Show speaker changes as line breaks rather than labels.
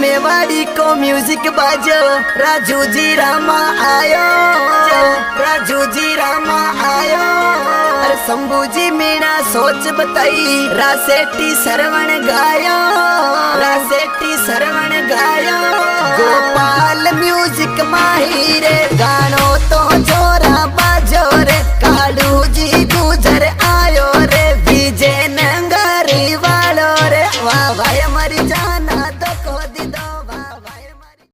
मेवाड़ी को म्यूजिक बाजो, राजू जी रामा आयो, राजू जी रामा आयो। अरे शंभू जी मीणा सोच बताई, रासेटी सरवण गायो, रासेटी सरवण गायो। गोपाल म्यूजिक माहिर